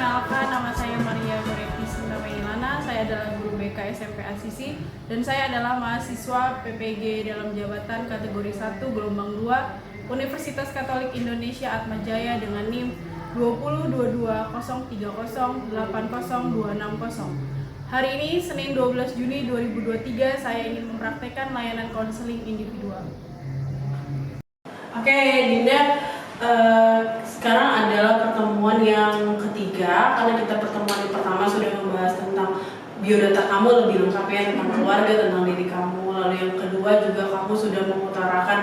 perkenalkan, nama saya Maria Goreti Sintameilana. Saya adalah guru BK SMP Asisi dan saya adalah mahasiswa PPG dalam jabatan kategori 1 gelombang 2 Universitas Katolik Indonesia Atmajaya dengan NIM 202203080260. Hari ini Senin 12 Juni 2023 saya ingin mempraktekkan layanan konseling individual. Oke, Dinda, sekarang adalah pertemuan yang ketiga karena kita pertemuan yang pertama sudah membahas tentang biodata kamu lebih lengkap ya, tentang keluarga, tentang diri kamu. Lalu yang kedua juga kamu sudah mengutarakan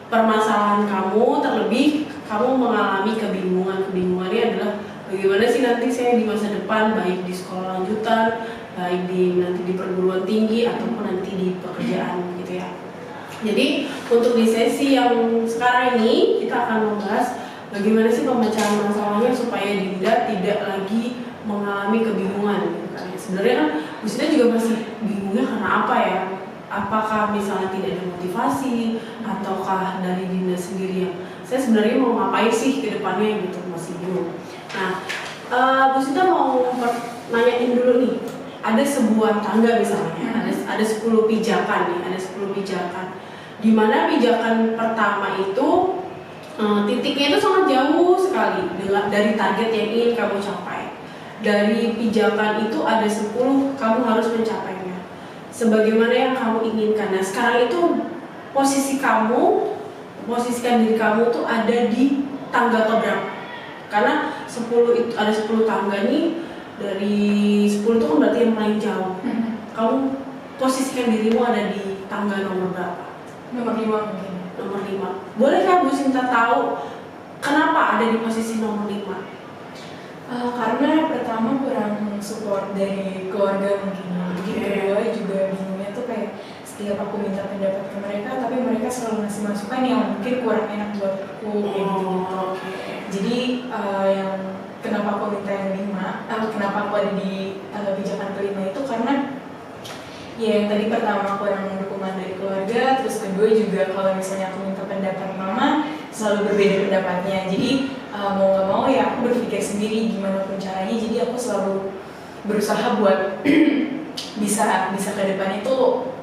permasalahan kamu, terlebih kamu mengalami kebingungannya adalah bagaimana sih nanti saya di masa depan, baik di sekolah lanjutan, baik nanti di perguruan tinggi ataupun nanti di pekerjaan gitu ya. Jadi untuk di sesi yang sekarang ini kita akan membahas bagaimana sih pemecahan masalahnya supaya Dinda tidak lagi mengalami kebingungan gitu kan. Sebenarnya kan Bu Sinta juga masih bingungnya karena apa ya? Apakah misalnya tidak ada motivasi ataukah dari Dinda sendiri yang saya sebenarnya mau ngapain sih ke depannya gitu, masih bingung. Nah, Bu Sinta mau nanyain dulu nih. Ada sebuah tangga misalnya, ada 10 pijakan nih, ada 10 pijakan. Di mana pijakan pertama itu titiknya itu sangat jauh sekali dari target yang ingin kamu capai. Dari pijakan itu ada 10, kamu harus mencapainya sebagaimana yang kamu inginkan. Nah, sekarang itu posisikan diri kamu tuh ada di tangga keberapa? Karena 10 itu ada 10 tangga nih, dari 10 itu kan berarti yang paling jauh. Kamu posisikan dirimu ada di tangga nomor berapa? Nomor 5 mungkin. Nomor 5. Bolehkah Bu Sinta tahu kenapa ada di posisi nomor 5? Karena pertama kurang support dari keluarga mungkin. Kedua juga bingungnya tuh kayak setiap aku minta pendapat ke mereka, tapi mereka selalu ngasih masukan yang mungkin kurang enak buat aku kayak gitu. Jadi yang kenapa aku minta yang 5, kenapa aku ada di pijakan kelima itu karena ya yang tadi pertama kurang dukungan dari keluarga, terus kedua juga kalau misalnya aku minta pendapat mama selalu berbeda pendapatnya. Jadi mau nggak mau ya aku berpikir sendiri gimana pun caranya. Jadi aku selalu berusaha buat bisa ke depan itu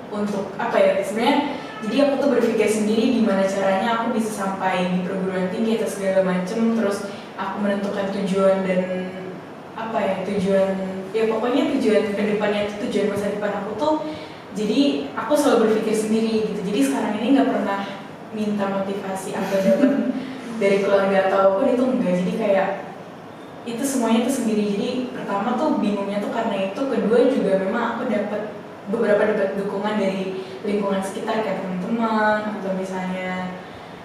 untuk apa ya sebenarnya. Jadi aku tuh berpikir sendiri gimana caranya aku bisa sampai di perguruan tinggi atau segala macem. Terus aku menentukan tujuan dan apa ya pokoknya tujuan kedepannya itu tujuan masa depan aku tuh. Jadi aku selalu berpikir sendiri gitu. Jadi sekarang ini nggak pernah minta motivasi atau dapat dari keluarga ataupun itu enggak. Jadi kayak itu semuanya tuh sendiri. Jadi pertama tuh bingungnya tuh karena itu, kedua juga memang aku dapat dukungan dari lingkungan sekitar kayak teman-teman atau misalnya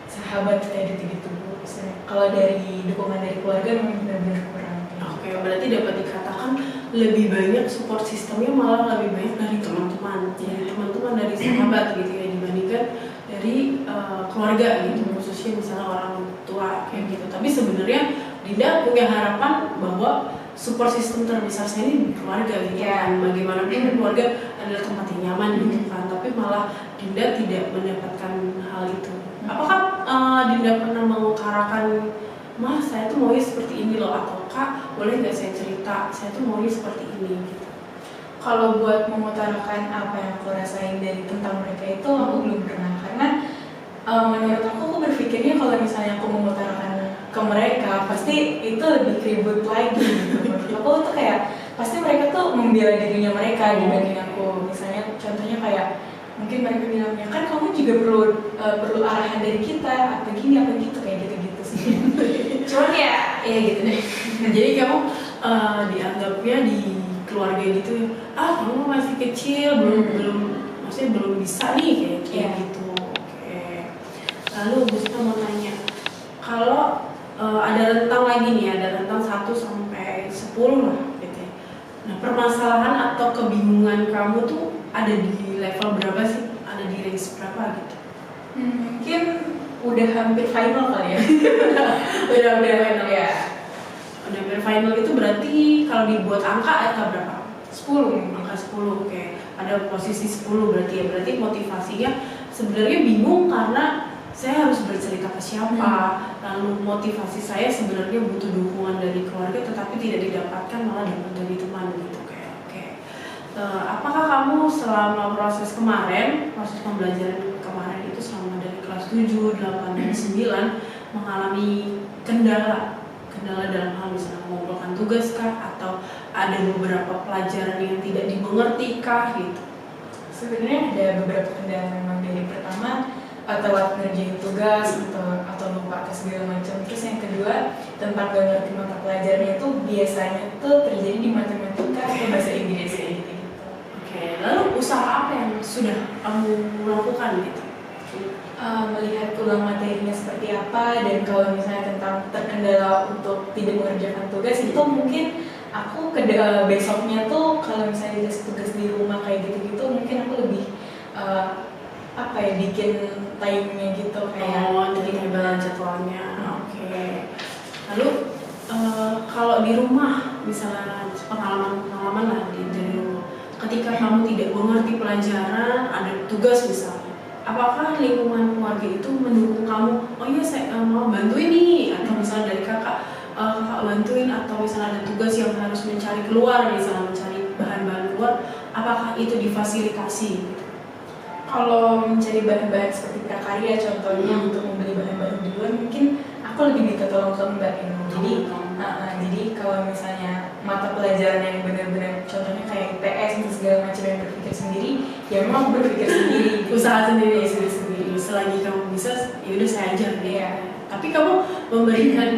sahabat kayak gitu-gitu. Kalau dari dukungan dari keluarga memang benar-benar kurang. Oke, berarti dapat dikatakan lebih banyak support sistemnya malah lebih banyak dari teman-teman, dari sahabat gitu ya dibandingkan dari keluarga gitu, khususnya misalnya orang tua kayak gitu. Tapi sebenarnya Dinda punya harapan bahwa support sistem terbesar saya ini di keluarga gitu kan. Bagaimanapun keluarga adalah tempat yang nyaman gitu kan, tapi malah Dinda tidak mendapatkan hal itu. Apakah Dinda pernah mengutarakan, Mas, saya tuh maunya seperti ini loh, atau Kak, boleh nggak saya cerita, saya tuh maunya seperti ini gitu. Kalau buat mengutarakan apa yang aku rasain dari tentang mereka itu aku belum pernah, karena menurut aku berpikirnya kalau misalnya aku mengutarakan ke mereka pasti itu lebih ribet lagi gitu. Menurut aku tuh kayak pasti mereka tuh membela dirinya mereka dibanding aku. Misalnya contohnya kayak mungkin mereka bilangnya kan kamu juga perlu arahan dari kita apa gini apa gitu kayak gitu sih. Cuman ya gitu deh. Jadi kamu dianggapnya di keluarga gitu, kamu masih kecil, belum bisa nih kayak gitu. Oke. Lalu Bu Sinta mau tanya, kalau ada rentang lagi nih, ada rentang 1 sampai 10 lah gitu ya. Nah, permasalahan atau kebingungan kamu tuh ada di level berapa sih? Ada di range berapa gitu? Mungkin udah hampir final kali ya. udah final ya. Udah hampir final itu berarti kalau dibuat angka berapa? 10, angka 10. Oke. Ada posisi 10 berarti ya. Berarti motivasinya sebenarnya bingung karena saya harus bercerita ke siapa, lalu motivasi saya sebenarnya butuh dukungan dari keluarga tetapi tidak didapatkan, malah dapat dari teman gitu. Kayak oke. Apakah kamu selama proses pembelajaran kemarin itu selama dari kelas 7, 8, dan 9 mengalami kendala dalam hal misalnya mengumpulkan tugas kah, atau ada beberapa pelajaran yang tidak dimengerti kah gitu? Sebenarnya ada beberapa kendala memang. Dari pertama telat ngerjain tugas atau lupa ke segala macam. Terus yang kedua tentang gak ngerti mata pelajarannya itu biasanya tuh terjadi di matematika atau bahasa Inggris kayak gitu. Oke, lalu usaha apa yang sudah kamu lakukan gitu? Melihat ulang materinya seperti apa, dan kalau misalnya tentang terkendala untuk tidak mengerjakan tugas itu mungkin aku besoknya tuh kalau misalnya dikasih tugas di rumah kayak gitu-gitu mungkin aku lebih bikin time-nya gitu kayak jadi ngebalan jadwalnya. Oke. Lalu kalau di rumah misalnya pengalaman lah dari rumah, ketika kamu tidak mengerti pelajaran, ada tugas misalnya, apakah lingkungan keluarga itu mendukung kamu? Oh iya saya mau bantuin nih, atau misalnya dari kakak bantuin, atau misalnya ada tugas yang harus mencari bahan-bahan keluar, apakah itu difasilitasi gitu? Kalau mencari bahan-bahan seperti prakarya contohnya untuk membeli bahan-bahan di luar mungkin aku lebih minta tolong ke Mbak Inu. Jadi kalau misalnya mata pelajaran yang benar-benar contohnya kayak IPS dan segala macam yang berpikir sendiri, ya memang aku berpikir sendiri, usaha sendiri. Selagi kamu bisa, ya udah saya ajar ya. Tapi kamu memberikan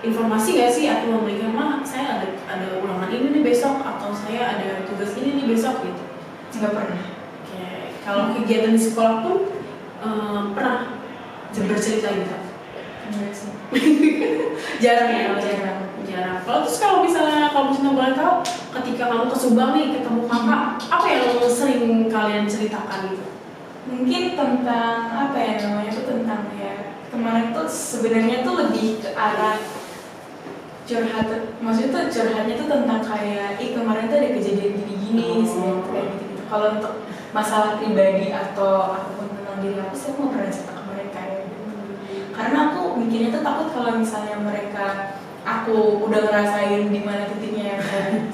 informasi nggak sih, atau memberikan saya ada ulangan ini nih besok, atau saya ada tugas ini nih besok gitu? Nggak pernah. Kalau kegiatan di sekolah pun pernah bercerita gitu? Enggak sih. Jarang. Kalau misalnya boleh tahu, ketika kamu ke Subang nih ketemu kakak, apa yang sering kalian ceritakan gitu? Mungkin tentang tentang kemarin tuh sebenarnya tuh lebih ke arah curhat. Maksudnya tuh curhatnya tuh tentang kayak kemarin tuh ada kejadian gini-gini sih kayak gitu. Kalau untuk masalah pribadi atau apapun tentang diri aku, saya mau pernah cerita ke mereka ya gitu. Karena aku mikirnya tuh takut kalau misalnya aku udah ngerasain di mana titiknya yang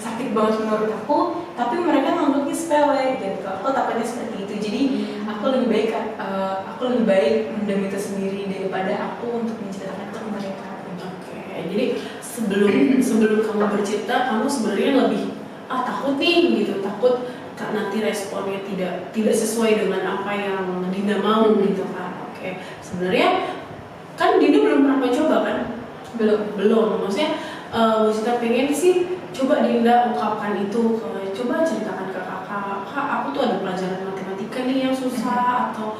sakit banget menurut aku, tapi mereka nganggapnya sepele gitu. Aku takutnya seperti itu. Jadi aku lebih baik mendem itu sendiri daripada aku untuk menceritakan itu ke mereka. Oke. Jadi sebelum kamu bercerita, kamu sebenarnya lebih takut nih gitu, takut nanti responnya tidak sesuai dengan apa yang Dinda mau gitu kan. Oke. Sebenarnya kan Dinda belum pernah mencoba kan? Belum. Maksudnya kita pengen sih coba Dinda ungkapkan itu, coba ceritakan ke kakak, aku tuh ada pelajaran matematika nih yang susah, atau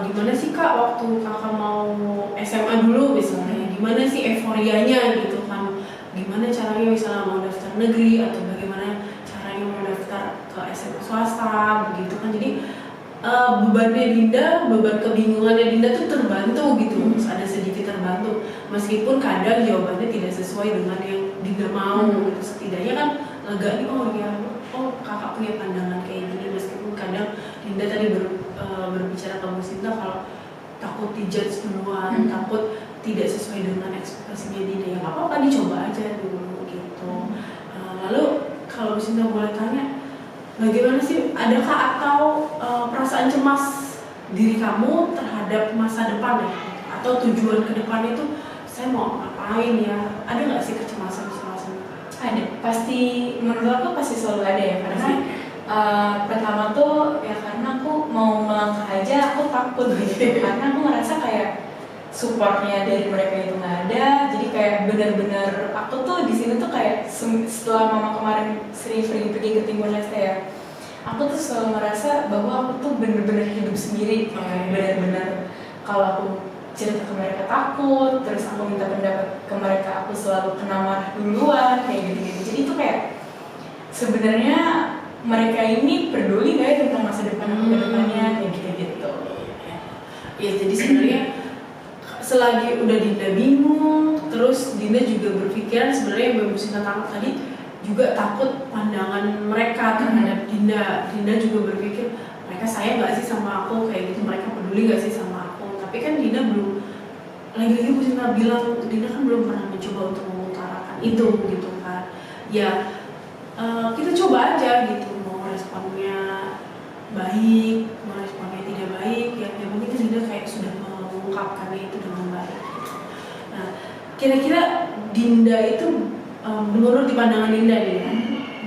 gimana sih kak waktu kakak mau SMA dulu misalnya, gimana sih euforianya gitu kan, gimana caranya misalnya mau daftar negeri, atau bagaimana caranya mau daftar ke SMA swasta begitu kan. Jadi beban kebingungannya Dinda tuh terbantu gitu, ada sedikit terbantu, meskipun kadang jawabannya tidak sesuai dengan yang Dinda mau gitu. Setidaknya kan lega nih, kakak punya pandangan kayak gini, meskipun kadang Dinda tadi berbicara ke Bu Sinta kalau takut dijudge duluan, takut tidak sesuai dengan ekspektasinya Dinda, ya apa-apa dicoba aja dulu gitu. Lalu kalau Bu Sinta boleh tanya, bagaimana sih, adakah atau perasaan cemas diri kamu terhadap masa depan ya? Atau tujuan ke depan itu saya mau ngapain ya? Ada nggak sih kecemasan? Ada, pasti, menurut aku pasti selalu ada ya, karena pertama tuh ya karena aku mau melangkah aja aku takut gitu, karena aku ngerasa kayak supportnya dari mereka itu nggak ada. Jadi kayak benar-benar aku tuh di sini tuh kayak setelah mama kemarin sering pergi ke Timur Leste ya, aku tuh selalu merasa bahwa aku tuh benar-benar hidup sendiri, kayak benar-benar kalau aku cerita ke mereka takut, terus aku minta pendapat ke mereka aku selalu kena marah duluan kayak gitu-gitu. Jadi itu kayak sebenarnya mereka ini peduli nggak ya tentang masa depan aku ke depannya kayak gitu. Ya jadi sebenarnya selagi udah Dinda bingung, terus Dinda juga berpikiran sebenarnya Mbak Sinta tadi juga takut pandangan mereka terhadap Dinda. Dinda juga berpikir mereka sayang nggak sih sama aku kayak gitu, mereka peduli nggak sih sama aku. tapi kan Dinda belum, lagi-lagi Bu Sinta bilang Dinda kan belum pernah mencoba untuk mengutarakan itu gitu kan. Ya kita coba aja gitu, mau responnya baik, mau responnya tidak baik, ya yang penting kan Dinda kayak sudah mengungkapkan itu dengan baik. Nah, kira-kira Dinda itu menurut di pandangan Dinda nih ya,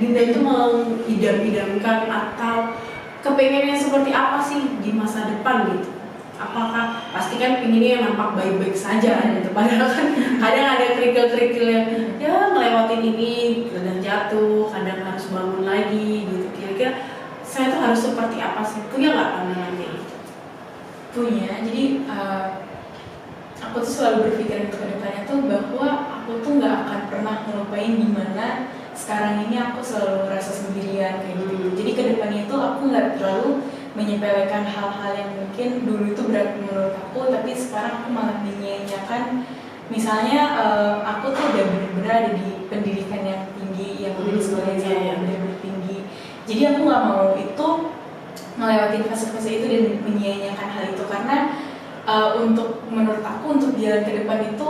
Dinda itu mengidam-idamkan atau kepengennya seperti apa sih di masa depan gitu? Apakah pasti kan pinginnya yang nampak baik-baik saja gitu, padahal kan kadang ada kerikil-kerikil yang ya ngelewatin ini, kadang jatuh, kadang harus bangun lagi gitu. Kira-kira saya tuh harus seperti apa sih? Punya nggak pandangannya gitu? Punya. Jadi aku tuh selalu berpikir ke depannya tuh bahwa aku tuh nggak akan pernah ngelupain gimana sekarang ini aku selalu merasa sendirian kayak gitu. Jadi ke depannya itu aku nggak terlalu menyepelekan hal-hal yang mungkin dulu itu berat menurut aku, tapi sekarang aku malah menyia-nyiakan. Misalnya aku tuh udah bener-bener ada di pendidikan yang tinggi, yang udah di sekolah yang bener-bener tinggi. Jadi aku nggak mau itu ngelewatin fase-fase itu dan menyia-nyiakan hal itu, karena untuk menurut aku untuk jalan ke depan itu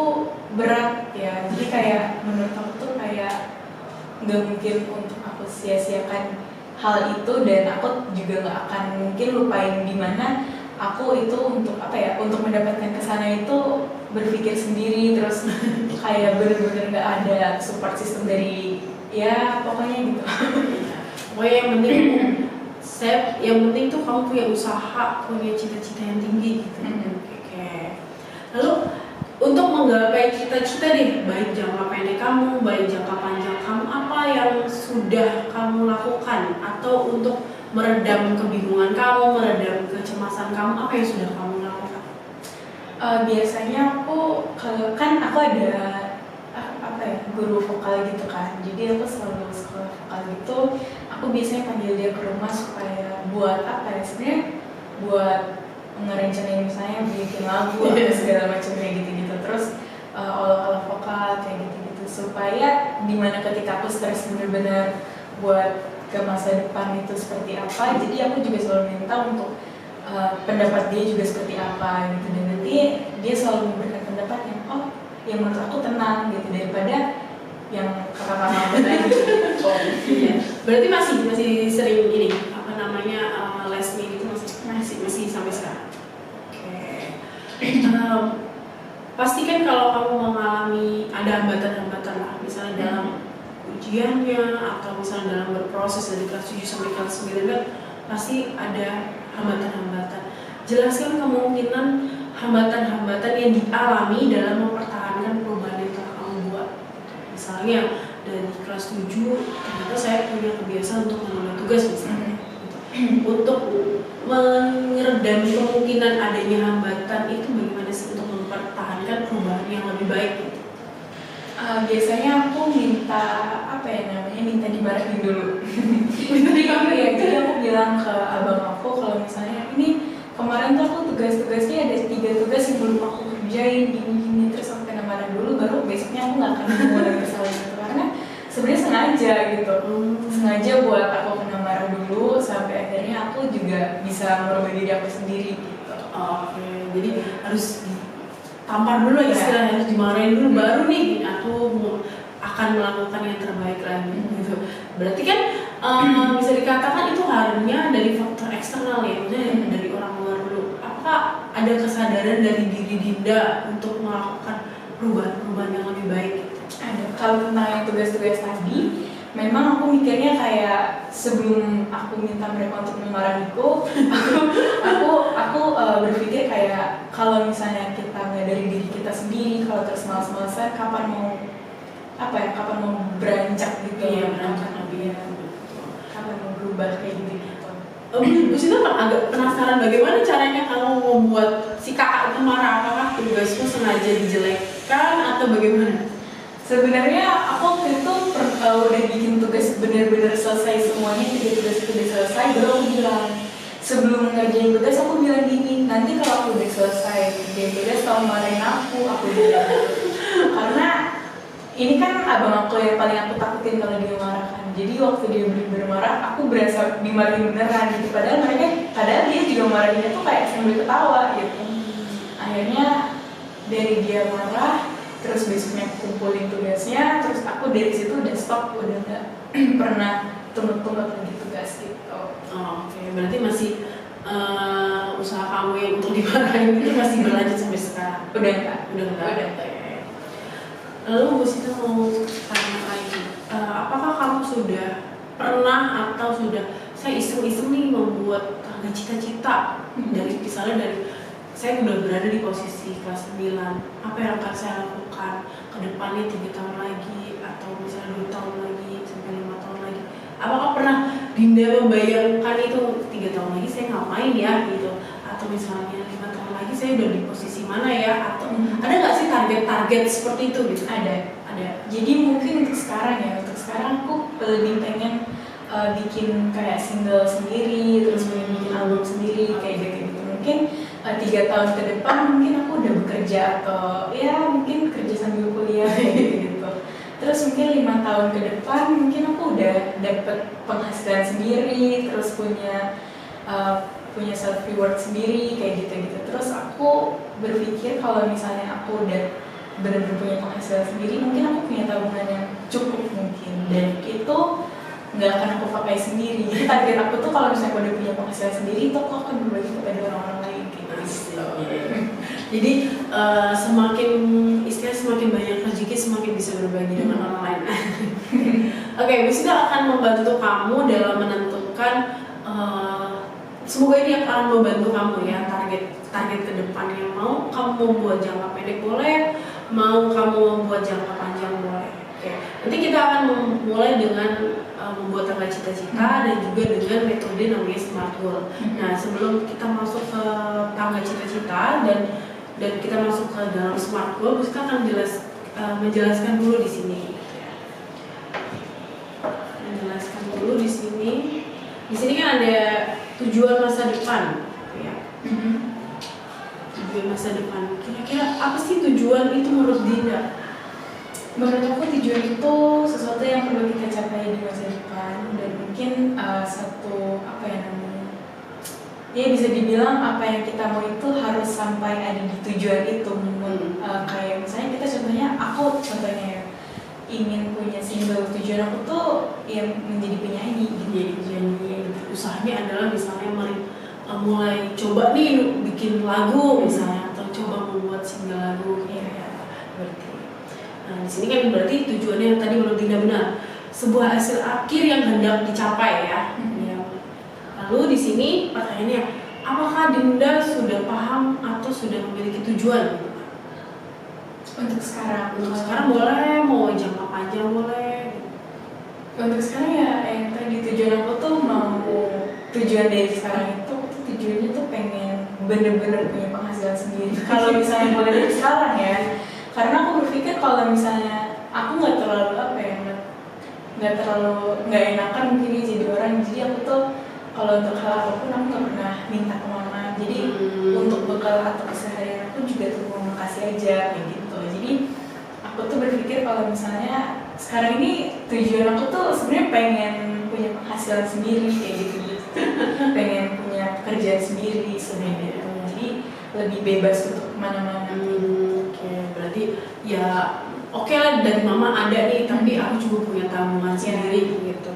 berat ya. Jadi kayak menurut aku tuh kayak nggak mungkin untuk aku sia-siakan hal itu, dan aku juga nggak akan mungkin lupain di mana aku itu untuk apa ya, untuk mendapatkan kesana itu berpikir sendiri, terus kayak bener-bener nggak ada support system dari ya pokoknya gitu. Pokoknya yang penting yang penting tuh kamu punya usaha, punya cita-cita yang tinggi gitu. Oke. Lalu untuk menggapai cita-cita nih, baik jangka pendek kamu, baik jangka panjang kamu, apa yang sudah kamu lakukan? Atau untuk meredam kebingungan kamu, meredam kecemasan kamu, apa yang sudah kamu lakukan? Biasanya aku kalau kan aku ada apa ya, guru vokal gitu kan, jadi aku selalu sekolah vokal gitu, aku biasanya panggil dia ke rumah supaya buat apa ya, sebenarnya buat ngerencanain misalnya bikin lagu atau segala macam kayak gitu-gitu, terus olah-olah vokal kayak gitu-gitu, supaya dimana ketika aku stres bener-bener buat ke masa depan itu seperti apa, jadi aku juga selalu minta untuk pendapat dia juga seperti apa gitu, dan nanti dia selalu memberikan pendapat yang yang menurut aku tenang gitu, daripada yang kata-kata tadi. Berarti masih sering ini apa namanya les gitu, masih sampai sekarang. Pasti kan kalau kamu mengalami ada hambatan-hambatan lah, misalnya dalam ujiannya atau misalnya dalam berproses dari kelas 7 sampai kelas 9 kan pasti ada hambatan-hambatan. Jelaskan kemungkinan hambatan-hambatan yang dialami dalam mempertahankan perubahan yang telah kamu buat. Misalnya dari kelas 7 ternyata saya punya kebiasaan untuk menunda tugas misalnya. Untuk meredam kemungkinan adanya hambatan itu bagaimana sih untuk mempertahankan perubahan yang lebih baik gitu? Biasanya aku minta apa ya namanya, minta dimarahin dulu. Jadi aku bilang ke abang aku kalau misalnya ini kemarin tuh aku tugas-tugasnya ada 3 tugas yang belum aku kerjain gini-gini, terus aku kena marah dulu, baru besoknya aku nggak akan mulai bersalah gitu, karena sebenarnya sengaja gitu, sengaja buat aku kena marah dulu sampai akhirnya aku juga bisa merubah diri aku sendiri gitu. Oke, jadi harus ditampar dulu ya, istilahnya harus dimarahin dulu, baru nih aku akan melakukan yang terbaik lagi gitu. Berarti kan bisa dikatakan itu harusnya dari faktor eksternal ya, maksudnya dari orang luar dulu. Apakah ada kesadaran dari diri Dinda untuk melakukan perubahan-perubahan yang lebih baik? Ada. Kalau tentang yang tugas-tugas tadi, memang aku mikirnya kayak sebelum aku minta mereka untuk memarahiku, aku berpikir kayak kalau misalnya kita nggak dari diri kita sendiri, kalau terus malas-malasan, kapan mau beranjak gitu Iya, ya, beranjak lebih ya. kapan mau berubah kayak gitu. Bu Sinta kan agak penasaran bagaimana caranya kamu membuat si kakak itu marah, apakah tugasku sengaja dijelekkan atau bagaimana? Sebenarnya aku waktu itu udah bikin tugas benar-benar selesai semuanya, 3 tugas itu udah selesai, baru aku bilang sebelum ngerjain tugas aku bilang gini, nanti kalau aku udah selesai kerjain tugas tolong marahin aku bilang karena ini kan abang aku yang paling aku takutin kalau dia marah kan, jadi waktu dia bener-bener marah aku berasa dimarahin beneran gitu, padahal dia juga marahinnya tuh kayak sambil ketawa gitu. akhirnya dari dia marah, terus besoknya aku kumpulin tugasnya, terus aku dari situ udah stop, udah nggak pernah tunut-tunut lagi tugas gitu. Oh, oke. Berarti masih usaha kamu yang untuk dimarahin itu masih berlanjut sampai sekarang? Udah enggak. Udah enggak. Udah. Lalu Bu Sita mau tanya lagi, apakah kamu sudah pernah atau sudah saya iseng-iseng nih membuat tangga cita-cita dari misalnya dari saya udah berada di posisi kelas 9, apa yang akan saya lakukan ke depannya 3 tahun lagi atau misalnya 2 tahun lagi sampai 5 tahun lagi. Apakah pernah Dinda membayangkan itu 3 tahun lagi saya ngapain ya gitu, atau misalnya 5 tahun lagi saya udah di posisi mana ya, atau ada nggak sih target-target seperti itu gitu? Ada. Jadi mungkin untuk sekarang aku lebih pengen bikin kayak single sendiri, terus bikin album sendiri kayak gitu. Mungkin 3 tahun ke depan mungkin aku udah bekerja atau ya mungkin kerja sambil kuliah kayak gitu. Terus mungkin 5 tahun ke depan mungkin aku udah dapet penghasilan sendiri, terus punya self reward sendiri kayak gitu. Terus aku berpikir kalau misalnya aku udah benar-benar punya penghasilan sendiri, mungkin aku punya tabungan yang cukup mungkin, dan itu nggak akan aku pakai sendiri. Jadi target aku tuh kalau misalnya aku udah punya penghasilan sendiri, itu aku akan berbagi kepada orang-orang lain gitu. Jadi semakin banyak rezeki semakin bisa berbagi dengan orang lain. Oke, Bu Sita akan membantu kamu dalam menentukan semoga ini akan membantu kamu ya target ke depannya. Mau kamu membuat jangka pendek boleh, mau kamu membuat jangka panjang boleh. Oke. Nanti kita akan mulai dengan membuat tangga cita-cita dan juga dengan metode namanya Smart Goal. Nah, sebelum kita masuk ke tangga cita-cita dan kita masuk ke dalam Smart Goal, kita akan menjelaskan dulu di sini. Menjelaskan dulu di sini. Di sini kan ada tujuan masa depan, ya. Tujuan masa depan. Kira-kira apa sih tujuan itu menurut Dinda? Menurut aku tujuan itu sesuatu yang perlu kita capai di masa depan, dan mungkin satu apa ya namanya? Ya bisa dibilang apa yang kita mau itu harus sampai ada di tujuan itu. Kayak misalnya kita aku contohnya ingin punya single, tujuan aku tuh yang menjadi penyanyi gitu. Jadi penyanyi, usahanya adalah misalnya mulai coba nih bikin lagu misalnya, atau coba membuat single lagu kayak berarti. Nah, di sini kan berarti tujuannya tadi menurut Dinda benar, sebuah hasil akhir yang hendak dicapai ya. Lalu di sini pertanyaannya, apakah Dinda sudah paham atau sudah memiliki tujuan? Untuk sekarang boleh, mau jangka panjang boleh. Untuk sekarang ya yang tadi tujuan aku tuh tujuan dari sekarang itu tujuannya tuh pengen bener-bener punya penghasilan sendiri. Kalau misalnya boleh dari sekarang ya, karena aku berpikir kalau misalnya aku nggak terlalu nggak enakan mungkin jadi orang, jadi aku tuh kalau untuk hal apapun aku nggak pernah minta ke mama. Jadi untuk bekal atau keseharian aku juga tuh mau makasih aja kayak gitu. Jadi aku tuh berpikir kalau misalnya sekarang ini tujuan aku tuh sebenarnya pengen punya penghasilan sendiri kayak gitu. Pengen punya pekerjaan sendiri sebenarnya. Jadi lebih bebas untuk kemana-mana. Oke, berarti ya oke lah dari mama ada nih, tapi aku juga punya tabungan sendiri gitu.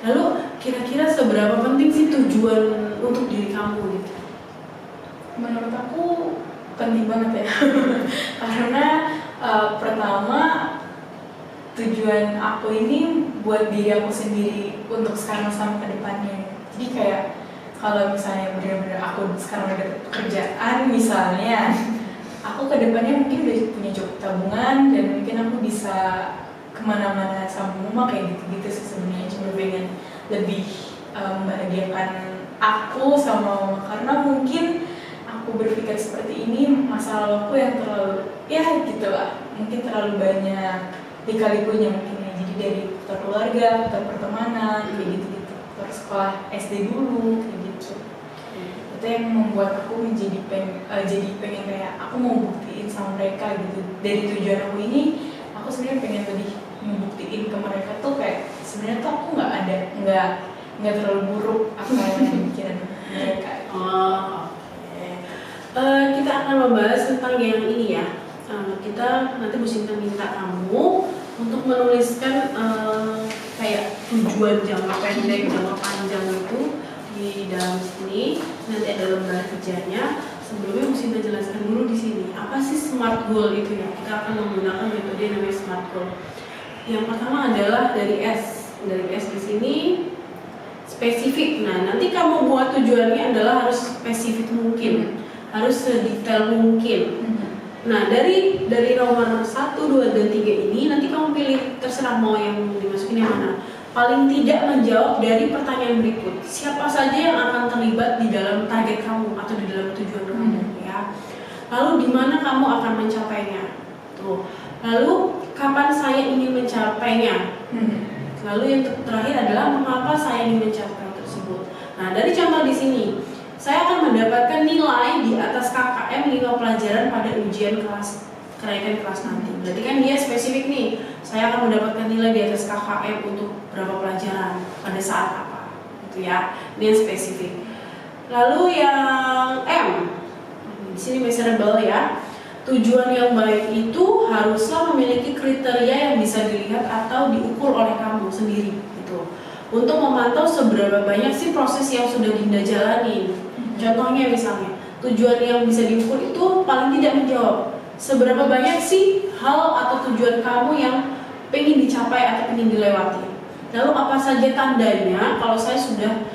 Lalu kira-kira seberapa penting sih tujuan untuk diri kamu gitu? Menurut aku penting banget ya. Karena pertama tujuan aku ini buat diri aku sendiri untuk sekarang sama ke depannya. Jadi kayak kalau misalnya benar-benar aku sekarang udah pekerjaan misalnya, aku ke depannya mungkin udah punya cukup tabungan dan mungkin aku bisa kemana-mana sama mama kayak gitu-gitu sih sebenarnya. Cuma pengen lebih membahagiakan aku sama mama, karena mungkin aku berpikir seperti ini masa laluku yang terlalu ya gitulah, mungkin terlalu banyak lika-likunya mungkin ya. Jadi dari faktor keluarga, faktor pertemanan kayak gitu-gitu, faktor sekolah SD dulu kayak gitu. Itu yang membuat aku jadi pengen kayak aku mau buktiin sama mereka gitu. Dari tujuan aku ini, aku sebenarnya pengen lebih membuktiin ke mereka tuh kayak sebenarnya tuh aku nggak terlalu buruk apa yang pikiran mereka. Oh, oke. Kita akan membahas tentang yang ini ya. Kita nanti Bu Sinta minta kamu untuk menuliskan kayak tujuan jangka pendek, jangka panjang itu di dalam sini. Nanti ada lembar kerjanya. Sebelumnya Bu Sinta jelaskan dulu di sini apa sih SMART goal itu ya. Kita akan menggunakan metode yang namanya SMART goal. Yang pertama adalah dari S. Dari S di sini spesifik. Nah, nanti kamu buat tujuannya adalah harus spesifik mungkin, harus sedetail mungkin. Nah, dari nomor 1, 2, dan 3 ini nanti kamu pilih, terserah mau yang dimasukin yang mana. Paling tidak menjawab dari pertanyaan berikut. Siapa saja yang akan terlibat di dalam target kamu atau di dalam tujuan kamu ya. Lalu di mana kamu akan mencapainya? Tuh. Lalu kapan saya ingin mencapainya? Lalu yang terakhir adalah mengapa saya ingin mencapai tersebut. Nah, dari contoh di sini, saya akan mendapatkan nilai di atas KKM 5 pelajaran pada ujian kenaikan kelas nanti. Berarti kan dia spesifik nih, saya akan mendapatkan nilai di atas KKM untuk berapa pelajaran pada saat apa, gitu ya. Ini yang spesifik. Lalu yang M, di sini measurable ya. Tujuan yang baik itu haruslah memiliki kriteria yang bisa dilihat atau diukur oleh kamu sendiri gitu. Untuk memantau seberapa banyak sih proses yang sudah Dinda jalani. Contohnya misalnya, tujuan yang bisa diukur itu paling tidak menjawab seberapa banyak sih hal atau tujuan kamu yang pengen dicapai atau pengen dilewati. Lalu apa saja tandanya kalau saya sudah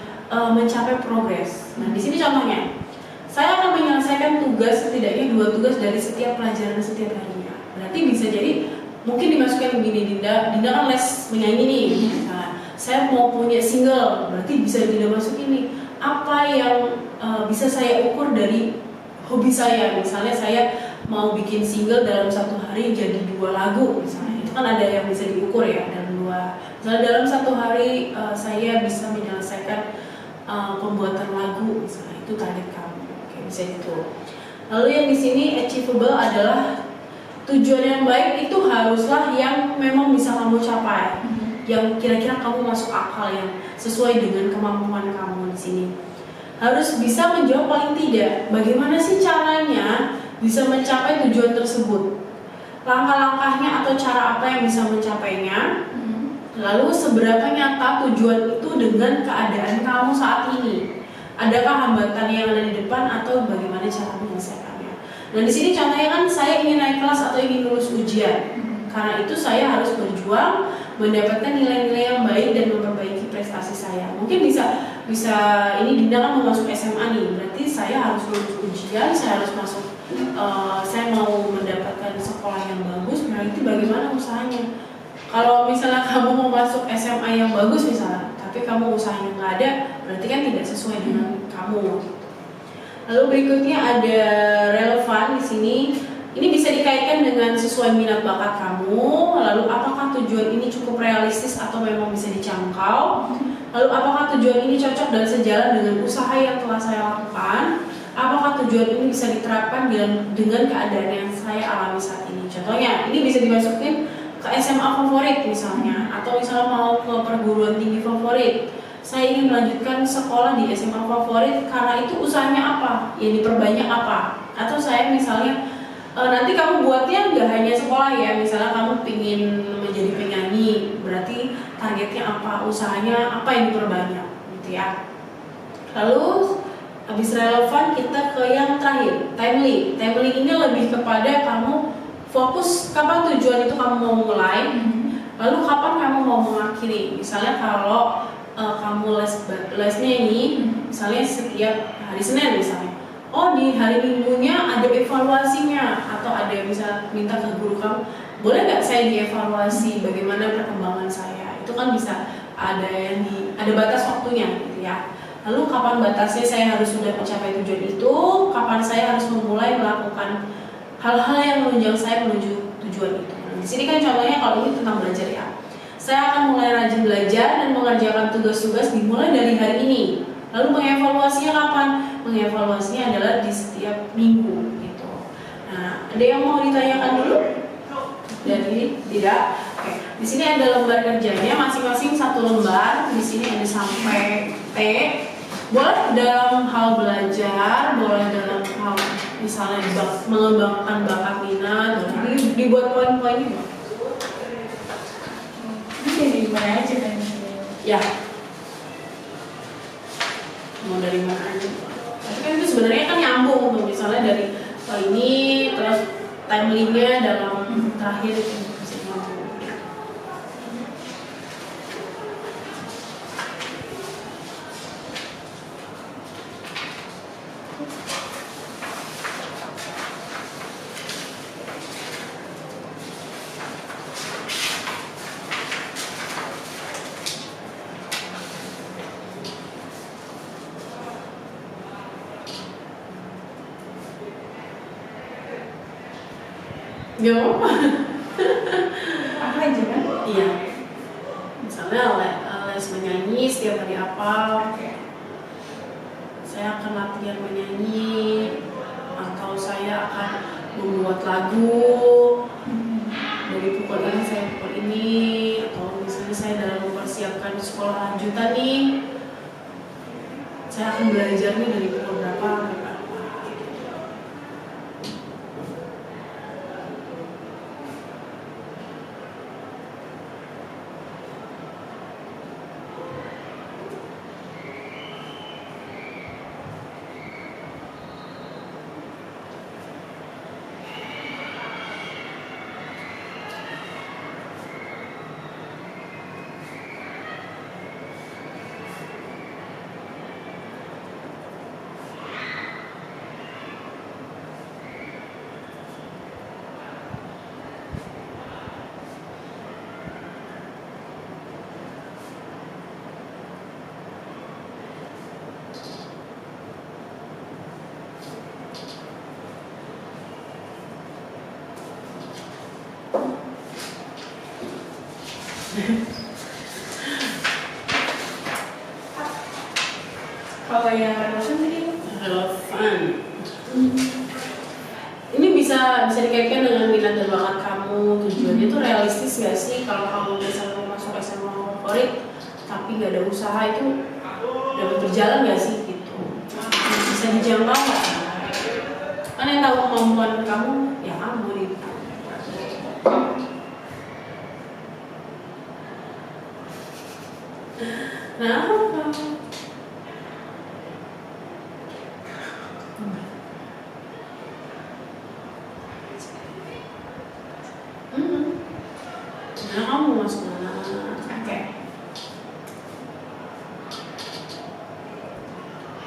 mencapai progres. Nah, di sini contohnya. Saya akan menyelesaikan tugas setidaknya 2 tugas dari setiap pelajaran setiap harinya. Berarti bisa jadi mungkin dimasukkan begini, Dinda kan les menyanyi nih. Nah, saya mau punya single, berarti bisa Dinda masukin nih. Apa yang bisa saya ukur dari hobi saya? Misalnya saya mau bikin single dalam 1 hari jadi 2 lagu misalnya. Itu kan ada yang bisa diukur ya dalam 2. Misalnya dalam 1 hari saya bisa menyelesaikan pembuatan lagu misalnya. Itu target kamu. Bisa itu. Lalu yang di sini achievable adalah tujuan yang baik itu haruslah yang memang bisa kamu capai, yang kira-kira kamu masuk akal, yang sesuai dengan kemampuan kamu di sini. Harus bisa menjawab paling tidak bagaimana sih caranya bisa mencapai tujuan tersebut, langkah-langkahnya atau cara apa yang bisa mencapainya. Lalu seberapa nyata tujuan itu dengan keadaan kamu saat ini. Adakah hambatan yang ada di depan atau bagaimana cara menyelesaikannya? Nah, di sini contohnya kan saya ingin naik kelas atau ingin lulus ujian. Karena itu saya harus berjuang mendapatkan nilai-nilai yang baik dan memperbaiki prestasi saya. Mungkin bisa ini Dinda kan mau masuk SMA nih. Berarti saya harus lulus ujian, saya harus masuk saya mau mendapatkan sekolah yang bagus. Berarti bagaimana usahanya? Kalau misalnya kamu mau masuk SMA yang bagus misalnya, tapi kamu usahanya nggak ada, berarti kan tidak sesuai dengan kamu. Lalu berikutnya ada relevan di sini. Ini bisa dikaitkan dengan sesuai minat bakat kamu. Lalu apakah tujuan ini cukup realistis atau memang bisa dijangkau? Lalu apakah tujuan ini cocok dan sejalan dengan usaha yang telah saya lakukan? Apakah tujuan ini bisa diterapkan dengan keadaan yang saya alami saat ini? Contohnya, ini bisa dimasukin ke SMA favorit misalnya, atau misalnya mau ke perguruan tinggi favorit. Saya ingin melanjutkan sekolah di SMA favorit karena itu usahanya apa, ya diperbanyak apa. Atau saya misalnya nanti kamu buatnya nggak hanya sekolah ya, misalnya kamu ingin menjadi penyanyi, berarti targetnya apa, usahanya apa yang diperbanyak gitu ya. Lalu habis relevan kita ke yang terakhir, timely. Timely ini lebih kepada kamu fokus kapan tujuan itu kamu mau mulai, lalu kapan kamu mau mengakhiri. Misalnya kalau kamu lesnya ini, misalnya setiap hari Senin misalnya, oh di hari Minggunya ada evaluasinya, atau ada bisa minta ke guru kamu, boleh nggak saya dievaluasi bagaimana perkembangan saya? Itu kan bisa ada batas waktunya gitu ya. Lalu kapan batasnya saya harus sudah mencapai tujuan itu, kapan saya harus memulai melakukan hal-hal yang menunjang saya menuju tujuan itu. Nah, di sini kan contohnya kalau ini tentang belajar ya. Saya akan mulai rajin belajar dan mengerjakan tugas-tugas dimulai dari hari ini. Lalu mengevaluasinya kapan? Mengevaluasinya adalah di setiap minggu gitu. Nah, ada yang mau ditanyakan dulu? Dari tidak? Oke. Di sini ada lembar kerjanya masing-masing 1 lembar. Di sini ada sampai T. Boleh dalam hal belajar, boleh dalam hal misalnya mengembangkan bakat minat, jadi dibuat poin-poinnya Mbak. Ini dari mana aja kan misalnya? Ya, mau dari mana aja Mbak. Tapi kan itu sebenarnya kan nyambung tuh, misalnya dari ini terus timelinenya dalam terakhir itu masih nyambung. Gak apa-apa. Apa aja kan? Iya. Misalnya les menyanyi setiap hari apa. Saya akan latihan menyanyi atau saya akan membuat lagu dari pukul ini saya pukul ini, atau misalnya saya dalam mempersiapkan sekolah lanjutan nih, saya akan belajar nih dari pukul berapa sampai berapa. Kalau yang relevan tadi Relevan. Ini bisa dikaitkan dengan minat dan bakat kamu. Tujuannya itu realistis gak sih kalau kamu misalnya mau masuk SMA favorit tapi gak ada usaha, itu dapat berjalan gak sih gitu? Bisa dijangkau nggak? Kan yang tahu kemampuan kamu ya kamu gitu. Nah, apa? Nah, kamu masuk mana? oke.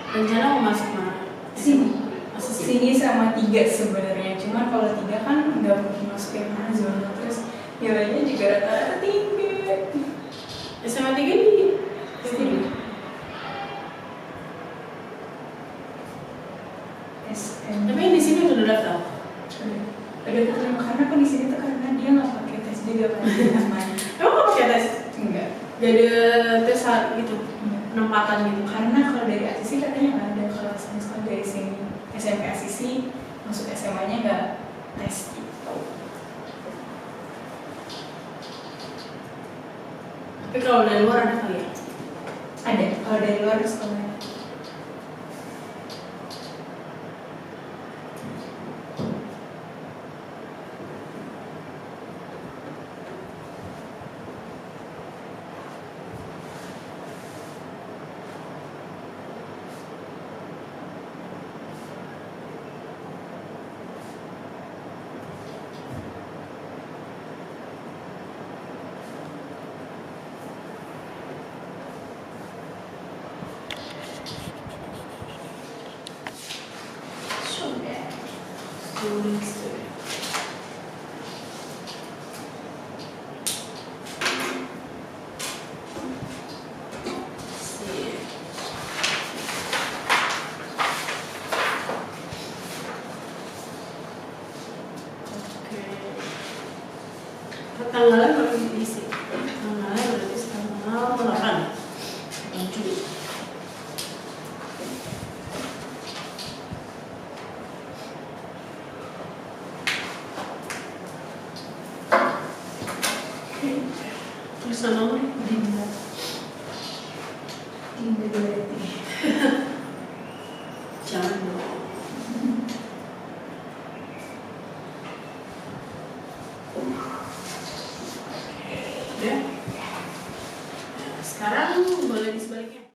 Rencana mau masuk mana? Sini. Masih sini. Sini sama 3 sebenarnya. Cuman kalau 3 kan nggak mungkin masuk yang mana zona, terus nilainya juga rata-rata 3. SMA 3 di sini. SM. Tapi di sini udah daftar. Ada keterima karena kan di sini tuh karena dia nggak pakai tes juga kan aman. Emang nggak pakai tes? Enggak. Gak ada tes gitu, penempatan gitu. Karena kalau dari ASISI katanya nggak ada, kalau misalnya dari sini SMP ASISI masuk SMA-nya nggak tes gitu. Tapi kalau dari luar ada kali ya? Ada, kalau dari luar sekolahnya. Tanggalnya baru diisi. Tanggalnya berarti tanggal 8 Juli. Terus nama Dinda. Dinda berarti. jangan dong. Sekarang boleh di sebaliknya.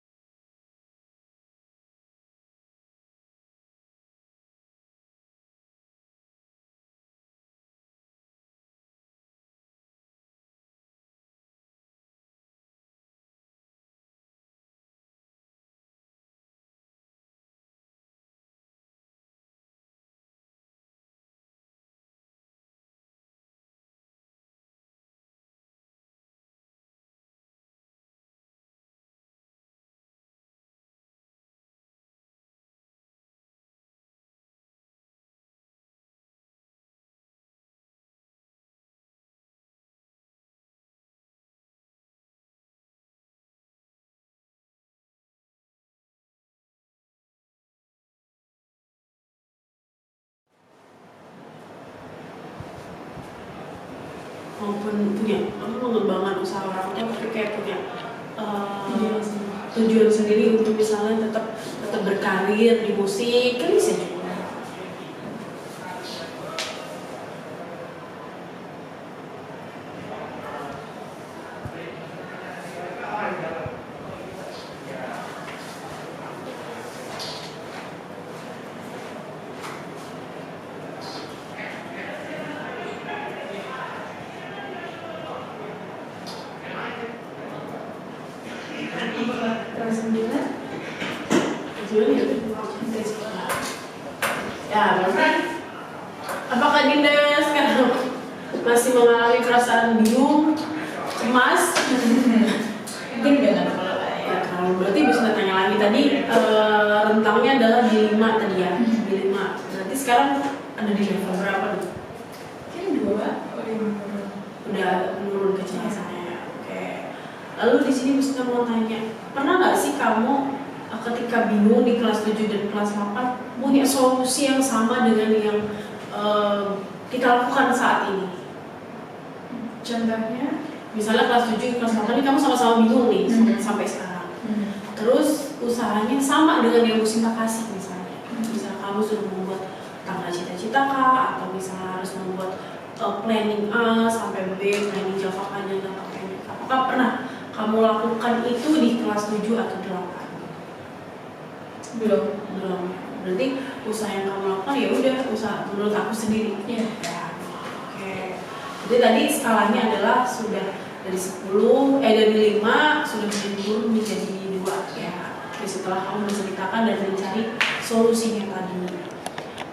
Maupun punya pengembangan usaha orang tua, tapi kayak punya tujuan sendiri untuk misalnya tetap berkarir di musik, kan bisa juga. Ya, berarti apakah Dinda sekarang masih mengalami perasaan bingung, cemas? Mungkin dengan kalau Ya, kalau berarti bisa tanya lagi tadi rentangnya adalah di 5 tadi ya, di 5. Berarti sekarang ada di level berapa nih? mungkin 2 Udah menurun kecemasannya. Oke. Lalu di sini Busita mau tanya, pernah nggak sih kamu ketika bingung di kelas 7 dan kelas 8 punya solusi yang sama dengan yang kita lakukan saat ini? Contohnya Misalnya kelas 7 kelas 8 ini kamu sama-sama bingung nih sampai sekarang. Terus usahanya sama dengan yang Busita kasih misalnya. Misalnya kamu sudah membuat tangga cita-cita kah, atau misalnya harus membuat planning A sampai B, planning jangka panjang jangka pendek. Apakah pernah kamu lakukan itu di kelas 7 atau 8? belum. Berarti usaha yang kamu lakukan ya udah usaha menurut aku sendiri. Iya. Ya, oke. Jadi tadi skalanya adalah sudah dari 10 dari 5 sudah menurun menjadi 2 ya. Jadi setelah kamu menceritakan dan mencari solusinya tadi.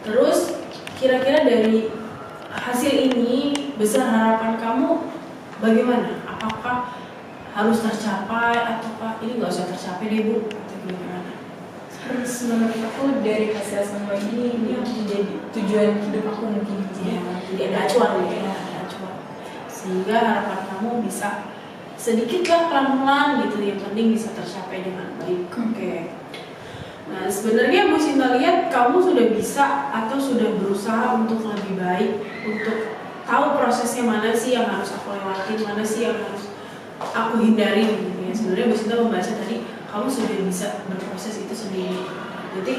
Terus kira-kira dari hasil ini besar harapan kamu bagaimana? Apakah harus tercapai ataukah ini nggak usah tercapai deh Bu? Atau gimana? Terus menurut aku dari hasil semua ini yang menjadi tujuan hidup aku mungkin. Ya, jadi ada acuan gitu ya, ada acuan. Sehingga harapan kamu bisa sedikit lah pelan-pelan gitu, yang penting bisa tercapai dengan baik. Oke. Nah sebenarnya Bu Sinta lihat kamu sudah bisa atau sudah berusaha untuk lebih baik, untuk tahu prosesnya mana sih yang harus aku lewatin, mana sih yang harus aku hindari gitu ya. Sebenarnya Bu Sinta membaca tadi kamu sudah bisa berproses itu sendiri. Jadi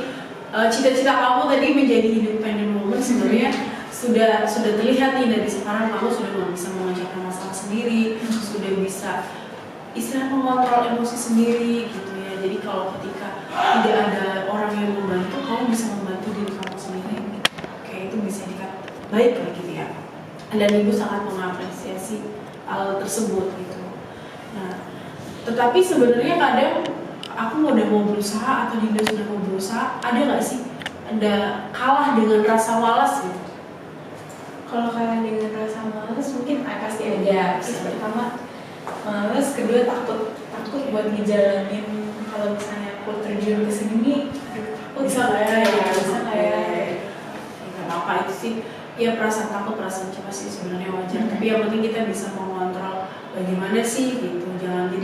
cita-cita kamu tadi menjadi independent woman sebenarnya sudah terlihat nih dari sekarang. Kamu sudah bisa mengerjakan masalah sendiri, sudah bisa istilah mengontrol emosi sendiri gitu ya. Jadi kalau ketika tidak ada orang yang membantu, kamu bisa membantu diri kamu sendiri. Oke, itu bisa dikatakan baik lah gitu ya. Dan Ibu sangat mengapresiasi hal tersebut gitu. Nah, tetapi sebenarnya kadang aku udah mau berusaha atau Dinda sudah mau berusaha, ada nggak sih ada kalah dengan rasa malas gitu? Kalau kayak dengan rasa malas mungkin pasti ada. Pertama malas, kedua takut buat ngejalanin. Kalau misalnya aku terjun ke sini, aku bisa nggak ya? Nggak apa itu sih. Ya perasaan takut, perasaan cemas sih sebenarnya wajar. Tapi yang penting kita bisa mengontrol bagaimana sih gitu.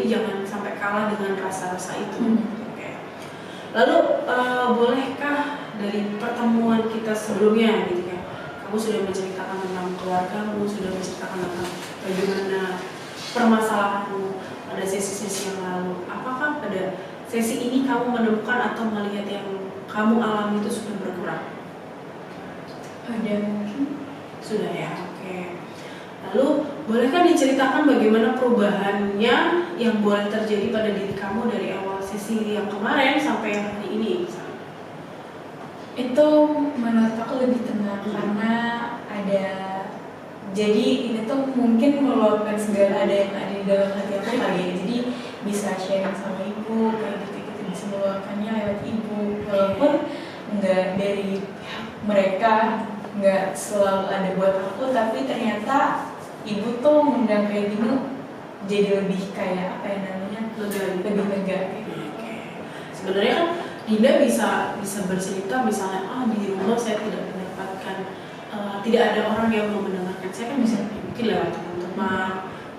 Jangan sampai kalah dengan rasa-rasa itu. Oke. Lalu bolehkah dari pertemuan kita sebelumnya gitu ya, kamu sudah menceritakan tentang keluargamu, sudah menceritakan tentang bagaimana permasalahanmu pada sesi-sesi yang lalu. Apakah pada sesi ini kamu menemukan atau melihat yang kamu alami itu sudah berkurang? Ada mungkin. Sudah ya, oke. Lalu bolehkah diceritakan bagaimana perubahannya yang boleh terjadi pada diri kamu dari awal sesi yang kemarin sampai yang hari ini misalnya? Itu menurut aku lebih tenang karena ada, jadi ini tuh mungkin meluapkan segala ada yang ada di dalam hati aku kali ya, jadi bisa sharing sama ibu kayak gitu bisa meluapkannya lewat ibu walaupun nggak dari pihak mereka, nggak selalu ada buat aku, tapi ternyata ibu tuh ngundang kayak gini jadi lebih kayak apa ya namanya, lebih lega gitu. Sebenarnya kan Dinda bisa bercerita misalnya di rumah saya tidak mendapatkan tidak ada orang yang mau mendengarkan saya, kan bisa mungkin lewat teman-teman,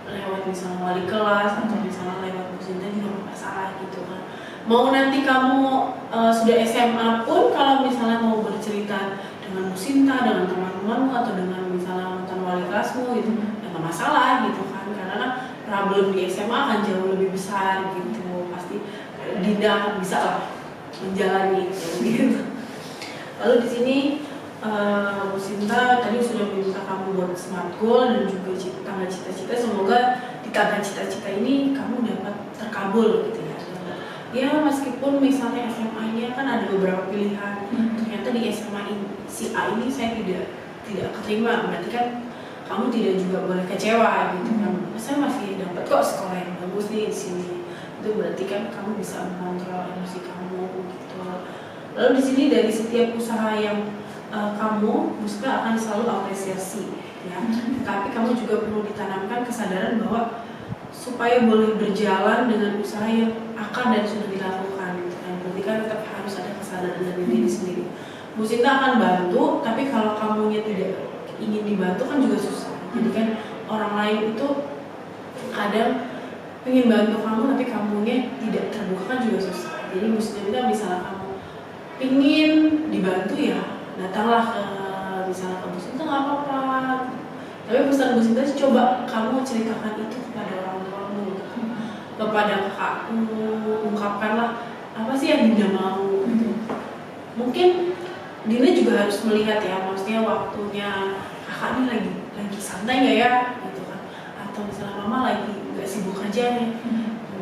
lewat misalnya wali kelas atau misalnya lewat Bu Sinta juga nggak masalah gitu kan. Mau nanti kamu sudah SMA pun kalau misalnya mau bercerita dengan Bu Sinta, dengan teman-temanmu atau dengan misalnya mantan wali kelasmu gitu, ya nggak masalah gitu kan, karena kan problem di SMA akan jauh lebih besar gitu, pasti Dinda bisa lah menjalani gitu. Lalu di sini Bu Sinta tadi sudah meminta kamu buat smart goal dan juga tangga cita-cita, semoga di tangga cita-cita ini kamu dapat terkabul gitu ya. Ya meskipun misalnya SMA-nya kan ada beberapa pilihan, ternyata di SMA ini, si A ini saya tidak keterima, berarti kan kamu tidak juga boleh kecewa gitu kan. Saya masih dapat kok sekolah yang bagus nih di sini. Itu berarti kan kamu bisa mengontrol emosi kamu gitu. Lalu di sini dari setiap usaha yang kamu Muska akan selalu apresiasi ya. Tapi kamu juga perlu ditanamkan kesadaran bahwa supaya boleh berjalan dengan usaha yang akan dan sudah dilakukan gitu kan. Berarti kan tetap harus ada kesadaran dari diri sendiri. Bu Sinta akan bantu, tapi kalau kamunya tidak ingin dibantu kan juga susah. Jadi kan orang lain itu kadang ingin bantu kamu tapi kamunya tidak terbuka kan juga susah. Jadi Bu Sinta misalnya kamu ingin dibantu ya datanglah ke misalnya ke Bu Sinta nggak apa-apa. Tapi pesan Bu Sinta coba kamu ceritakan itu kepada orang tuamu, kepada kakakmu, ungkapkanlah apa sih yang Dinda mau gitu. Mungkin Dinda juga harus melihat ya, maksudnya waktunya kakak ini lagi santai nggak ya gitu kan, atau misalnya mama lagi nggak sibuk aja nih.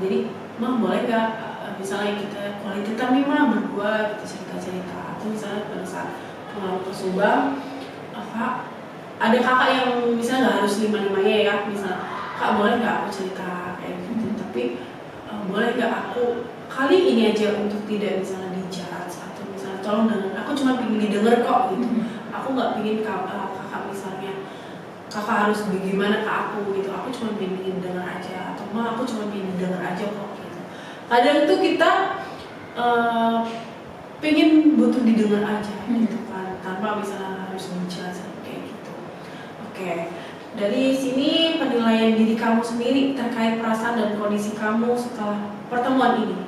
Jadi mah boleh nggak misalnya kita quality time nih mah berdua gitu cerita-cerita, atau misalnya pada saat pulang ke Subang ada kakak yang misalnya nggak harus lima-limanya ya, misalnya kak boleh nggak aku cerita kayak gitu, tapi boleh nggak aku kali ini aja untuk tidak misalnya dijudge, atau misalnya tolong dengar, aku cuma pengen didengar kok gitu, aku nggak pengen kakak misalnya kakak harus bagaimana ke aku gitu, aku cuma pengen didengar aja, atau mah aku cuma pengen didengar aja kok gitu. Kadang tuh kita pengen butuh didengar aja gitu kan, tanpa misalnya harus dijudge kayak gitu. Oke, dari sini penilaian diri kamu sendiri terkait perasaan dan kondisi kamu setelah pertemuan ini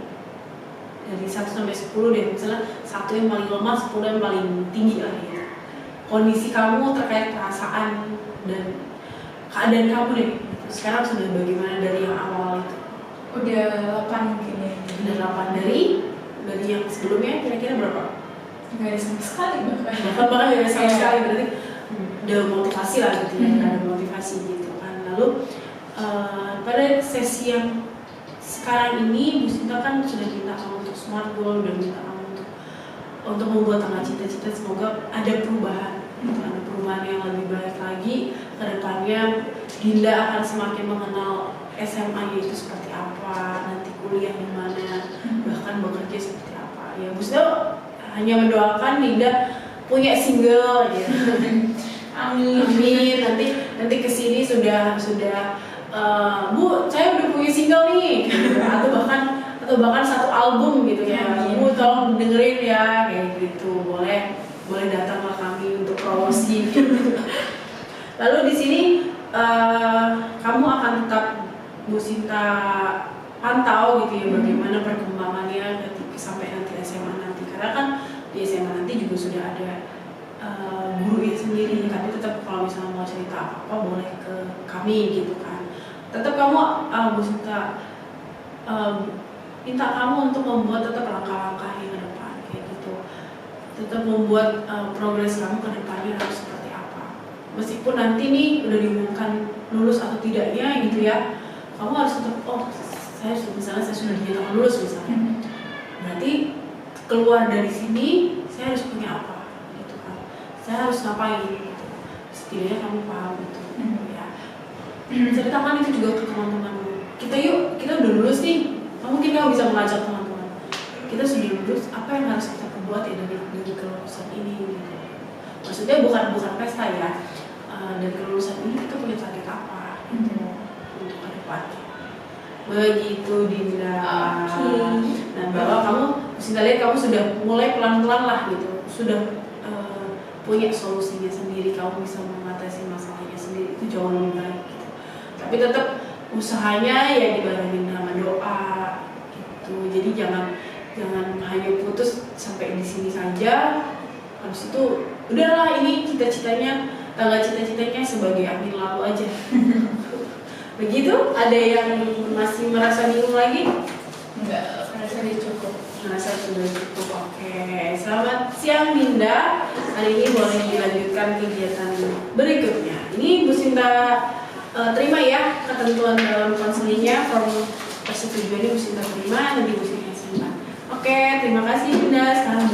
dari 1 sampai 10 deh, misalnya 1 yang paling lemah, 10 yang paling tinggi lah gitu. Kondisi kamu terkait perasaan dan keadaan kamu deh sekarang sudah bagaimana dari yang awal itu? Udah 8 mungkin ya. Udah 8 dari yang sebelumnya kira-kira berapa? Nggak ada sama sekali bahkan Bahkan nggak ada sama sekali, berarti udah motivasi lah gitu ya, ada motivasi gitu kan. Lalu pada sesi yang sekarang ini Bu Sinta kan sudah minta kamu untuk smart goal dan minta kamu untuk membuat tangga cita-cita, semoga ada perubahan gitu, ada perubahan yang lebih baik lagi ke depannya. Dinda akan semakin mengenal SMA-nya itu seperti apa, nanti kuliah di mana, bahkan bekerja seperti apa. Ya Bu Sinta hanya mendoakan Dinda punya single gitu. Amin. Nanti kesini sudah Bu, saya udah punya single nih, atau bahkan 1 album gitu ya. Bu tolong dengerin ya kayak gitu. Boleh datanglah kami untuk promosi. Lalu di sini kamu akan tetap Bu Sinta pantau gitu ya, bagaimana perkembangannya ketika sampai nanti SMA nanti, karena kan di SMA nanti juga sudah ada gurunya sendiri, tapi tetap kalau misalnya mau cerita apa boleh ke kami gitu kan. Tetap kamu Bu Sinta minta kamu untuk membuat tetap langkah-langkahnya ke depan kayak gitu, tetap membuat progres kamu ke depannya harus seperti apa. meskipun nanti nih udah diumumkan lulus atau tidaknya gitu ya, kamu harus tetap saya sudah dinyatakan lulus misalnya, berarti keluar dari sini saya harus punya apa gitu kan, saya harus ngapain gitu. Setidaknya kamu paham gitu ya. Ceritakan itu juga ke teman-teman kita udah lulus nih, mungkin kamu bisa mengajak teman-teman kita sudah lulus, apa yang harus kita perbuat ya dari kelulusan ini gitu. Maksudnya bukan pesta ya, dari kelulusan ini kita punya target apa gitu untuk ke depannya. Begitu Dinda. Nah bahwa kamu mesti lihat kamu sudah mulai pelan-pelan lah gitu, sudah punya solusinya sendiri, kamu bisa mengatasi masalahnya sendiri, itu jauh lebih baik gitu. Tapi tetap usahanya ya dibarengin sama doa gitu. Jadi jangan hanya putus sampai di sini saja, habis itu udahlah ini cita-citanya sebagai angin lalu aja. Begitu? Ada yang masih merasa bingung lagi? Enggak, merasa cukup. Merasa sudah cukup. Oke, selamat siang Dinda. Hari ini boleh dilanjutkan kegiatan berikutnya. Ini Bu Sinta terima ya ketentuan dalam konselingnya, form persetujuan ini Bu Sinta terima, nanti Bu Sinta simpan. Oke, terima kasih Dinda. Sekarang